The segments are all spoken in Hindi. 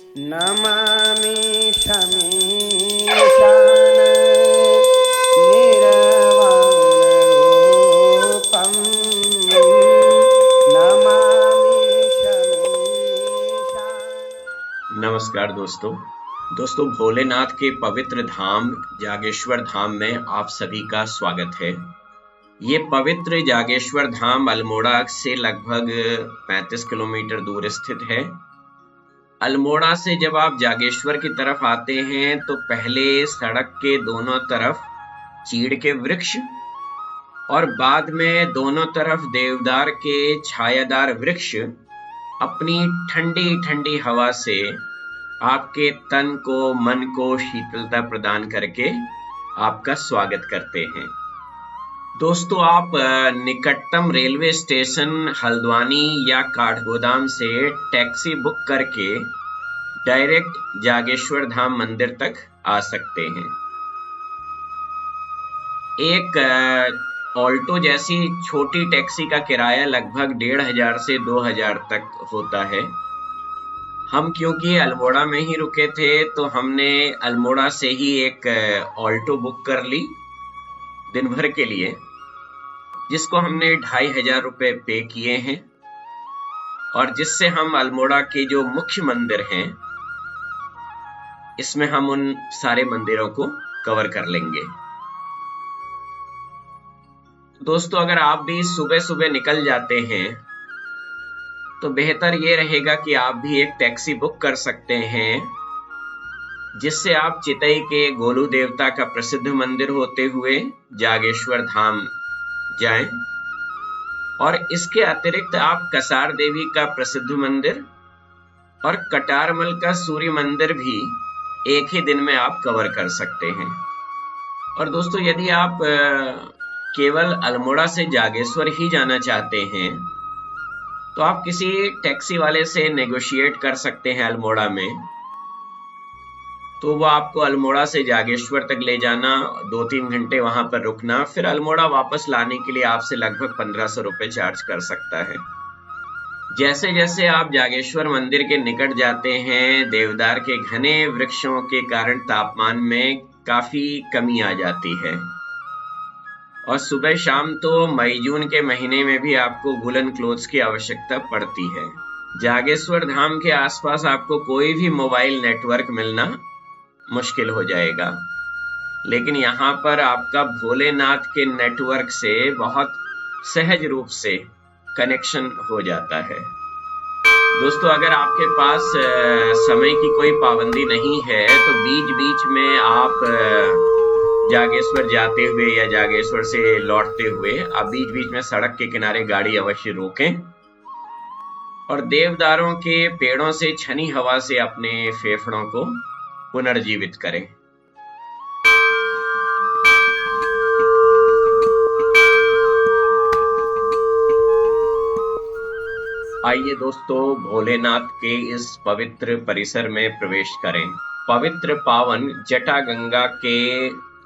नमामि शमीशान निर्वाणरूपं नमामि शमीशान। नमस्कार दोस्तों भोलेनाथ के पवित्र धाम जागेश्वर धाम में आप सभी का स्वागत है। ये पवित्र जागेश्वर धाम अल्मोड़ा से लगभग 35 किलोमीटर दूर स्थित है। अल्मोड़ा से जब आप जागेश्वर की तरफ आते हैं तो पहले सड़क के दोनों तरफ चीड़ के वृक्ष और बाद में दोनों तरफ देवदार के छायादार वृक्ष अपनी ठंडी ठंडी हवा से आपके तन को मन को शीतलता प्रदान करके आपका स्वागत करते हैं। दोस्तों, आप निकटतम रेलवे स्टेशन हल्द्वानी या काठगोदाम से टैक्सी बुक करके डायरेक्ट जागेश्वर धाम मंदिर तक आ सकते हैं। एक ऑल्टो जैसी छोटी टैक्सी का किराया लगभग 1500 से 2000 तक होता है। हम क्योंकि अल्मोड़ा में ही रुके थे तो हमने अल्मोड़ा से ही एक ऑल्टो बुक कर ली दिन भर के लिए, जिसको हमने 2500 रुपए पे किए हैं और जिससे हम अल्मोड़ा के जो मुख्य मंदिर हैं इसमें हम उन सारे मंदिरों को कवर कर लेंगे। दोस्तों, अगर आप भी सुबह सुबह निकल जाते हैं तो बेहतर ये रहेगा कि आप भी एक टैक्सी बुक कर सकते हैं, जिससे आप चितई के गोलू देवता का प्रसिद्ध मंदिर होते हुए जागेश्वर धाम जाएं और इसके अतिरिक्त आप कसार देवी का प्रसिद्ध मंदिर और कटारमल का सूर्य मंदिर भी एक ही दिन में आप कवर कर सकते हैं। और दोस्तों, यदि आप केवल अल्मोड़ा से जागेश्वर ही जाना चाहते हैं तो आप किसी टैक्सी वाले से नेगोशिएट कर सकते हैं अल्मोड़ा में, तो वो आपको अल्मोड़ा से जागेश्वर तक ले जाना, 2-3 घंटे वहां पर रुकना, फिर अल्मोड़ा वापस लाने के लिए आपसे लगभग 1500 रुपए चार्ज कर सकता है। जैसे जैसे आप जागेश्वर मंदिर के निकट जाते हैं, देवदार के घने वृक्षों के कारण तापमान में काफी कमी आ जाती है और सुबह शाम तो मई जून के महीने में भी आपको वूलन क्लोथ्स की आवश्यकता पड़ती है। जागेश्वर धाम के आसपास आपको कोई भी मोबाइल नेटवर्क मिलना मुश्किल हो जाएगा, लेकिन यहाँ पर आपका भोलेनाथ के नेटवर्क से बहुत सहज रूप से कनेक्शन हो जाता है। दोस्तों, अगर आपके पास समय की कोई पाबंदी नहीं है तो बीच बीच में आप जागेश्वर जाते हुए या जागेश्वर से लौटते हुए आप बीच बीच में सड़क के किनारे गाड़ी अवश्य रोकें और देवदारों के पेड़ों से छनी हवा से अपने फेफड़ों को पुनर्जीवित करें। आइए दोस्तों, भोलेनाथ के इस पवित्र परिसर में प्रवेश करें। पवित्र पावन जटागंगा के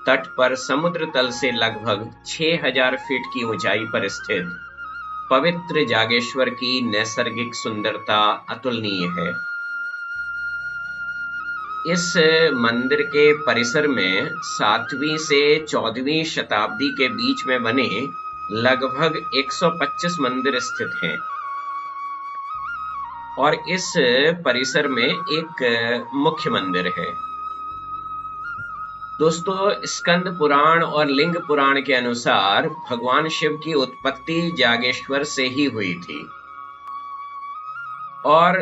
तट पर समुद्र तल से लगभग 6000 फीट की ऊंचाई पर स्थित पवित्र जागेश्वर की नैसर्गिक सुंदरता अतुलनीय है। इस मंदिर के परिसर में 7वीं से 14वीं शताब्दी के बीच में बने लगभग 125 मंदिर स्थित हैं और इस परिसर में एक मुख्य मंदिर है। दोस्तों, स्कंद पुराण और लिंग पुराण के अनुसार भगवान शिव की उत्पत्ति जागेश्वर से ही हुई थी और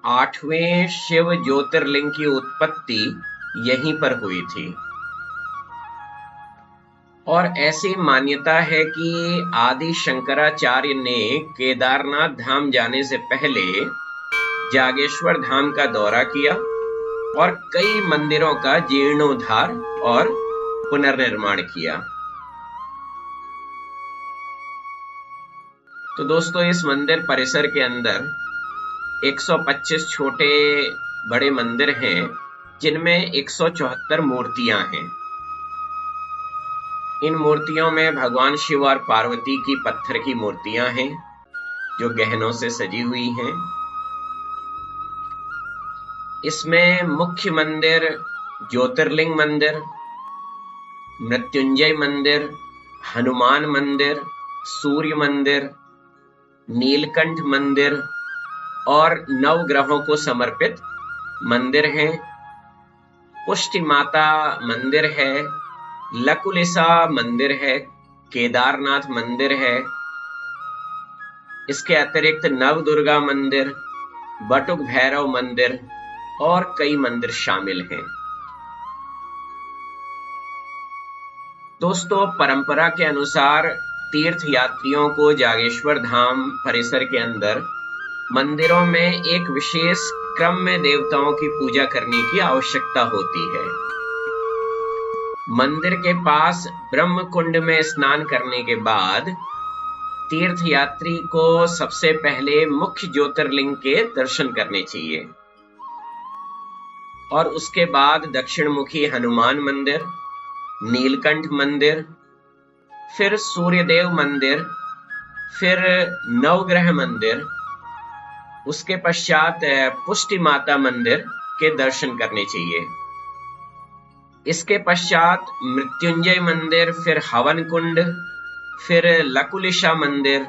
8वें शिव ज्योतिर्लिंग की उत्पत्ति यहीं पर हुई थी और ऐसी मान्यता है कि आदि शंकराचार्य ने केदारनाथ धाम जाने से पहले जागेश्वर धाम का दौरा किया और कई मंदिरों का जीर्णोद्धार और पुनर्निर्माण किया। तो दोस्तों, इस मंदिर परिसर के अंदर 125 छोटे बड़े मंदिर हैं, जिनमें 174 मूर्तियां हैं। इन मूर्तियों में भगवान शिव और पार्वती की पत्थर की मूर्तियां हैं जो गहनों से सजी हुई हैं। इसमें मुख्य मंदिर ज्योतिर्लिंग मंदिर, मृत्युंजय मंदिर, हनुमान मंदिर, सूर्य मंदिर, नीलकंठ मंदिर और नवग्रहों को समर्पित मंदिर हैं। पुष्टि माता मंदिर है, लकुलिसा मंदिर है, केदारनाथ मंदिर है। इसके अतिरिक्त नवदुर्गा मंदिर, बटुक भैरव मंदिर और कई मंदिर शामिल हैं। दोस्तों, परंपरा के अनुसार तीर्थ यात्रियों को जागेश्वर धाम परिसर के अंदर मंदिरों में एक विशेष क्रम में देवताओं की पूजा करने की आवश्यकता होती है। मंदिर के पास ब्रह्म कुंड में स्नान करने के बाद तीर्थ यात्री को सबसे पहले मुख्य ज्योतिर्लिंग के दर्शन करने चाहिए और उसके बाद दक्षिणमुखी हनुमान मंदिर, नीलकंठ मंदिर, फिर सूर्यदेव मंदिर, फिर नवग्रह मंदिर, उसके पश्चात पुष्टि माता मंदिर के दर्शन करने चाहिए। इसके पश्चात मृत्युंजय मंदिर, फिर हवन कुंड, फिर लकुलिशा मंदिर,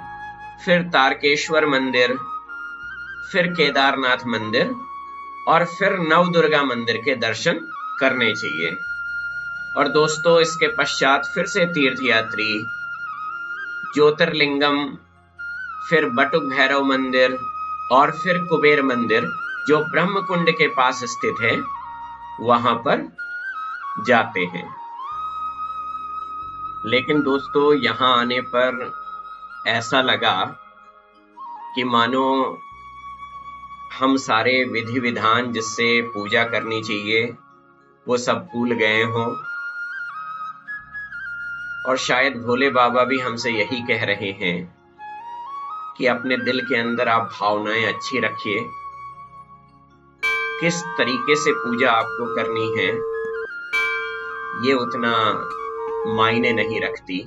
फिर तारकेश्वर मंदिर, फिर केदारनाथ मंदिर और फिर नवदुर्गा मंदिर के दर्शन करने चाहिए। और दोस्तों, इसके पश्चात फिर से तीर्थयात्री ज्योतिर्लिंगम, फिर बटुक भैरव मंदिर और फिर कुबेर मंदिर, जो ब्रह्म कुंड के पास स्थित है, वहां पर जाते हैं। लेकिन दोस्तों, यहां आने पर ऐसा लगा कि मानो हम सारे विधि विधान जिससे पूजा करनी चाहिए वो सब भूल गए हों, और शायद भोले बाबा भी हमसे यही कह रहे हैं कि अपने दिल के अंदर आप भावनाएं अच्छी रखिए। किस तरीके से पूजा आपको करनी है ये उतना मायने नहीं रखती,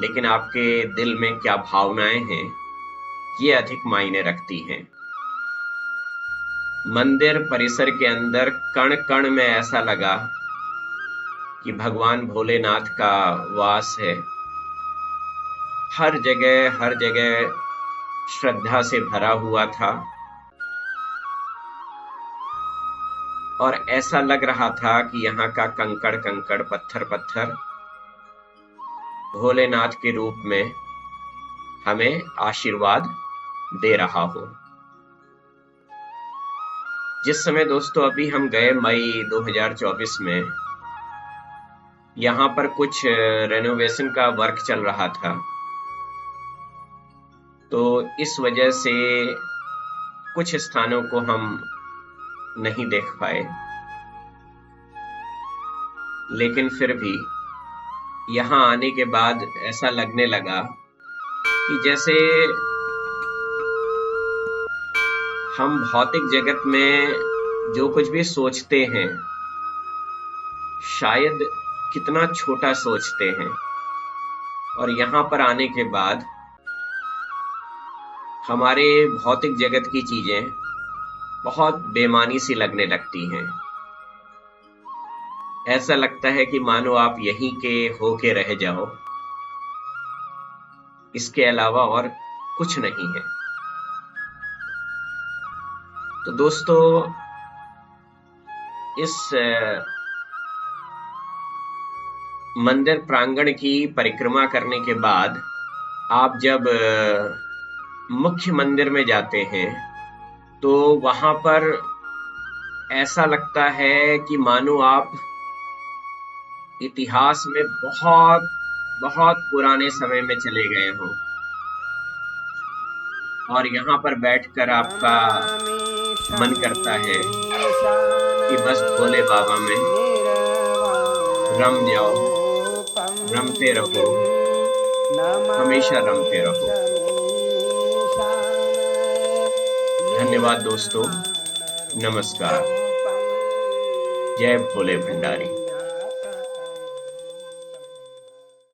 लेकिन आपके दिल में क्या भावनाएं हैं ये अधिक मायने रखती हैं। मंदिर परिसर के अंदर कण कण में ऐसा लगा कि भगवान भोलेनाथ का वास है। हर जगह श्रद्धा से भरा हुआ था और ऐसा लग रहा था कि यहाँ का कंकड़ कंकड़, पत्थर पत्थर भोलेनाथ के रूप में हमें आशीर्वाद दे रहा हो। जिस समय दोस्तों अभी हम गए मई 2024 में, यहाँ पर कुछ रेनोवेशन का वर्क चल रहा था, तो इस वजह से कुछ स्थानों को हम नहीं देख पाए। लेकिन फिर भी यहाँ आने के बाद ऐसा लगने लगा कि जैसे हम भौतिक जगत में जो कुछ भी सोचते हैं, शायद कितना छोटा सोचते हैं, और यहाँ पर आने के बाद हमारे भौतिक जगत की चीजें बहुत बेमानी सी लगने लगती हैं। ऐसा लगता है कि मानो आप यहीं के होके रह जाओ, इसके अलावा और कुछ नहीं है। तो दोस्तों, इस मंदिर प्रांगण की परिक्रमा करने के बाद आप जब मुख्य मंदिर में जाते हैं तो वहां पर ऐसा लगता है कि मानो आप इतिहास में बहुत बहुत पुराने समय में चले गए हों, और यहाँ पर बैठकर आपका मन करता है कि बस भोले बाबा में रम जाओ, रमते रहो, हमेशा रमते रहो। धन्यवाद दोस्तों, नमस्कार, जय भोले भंडारी।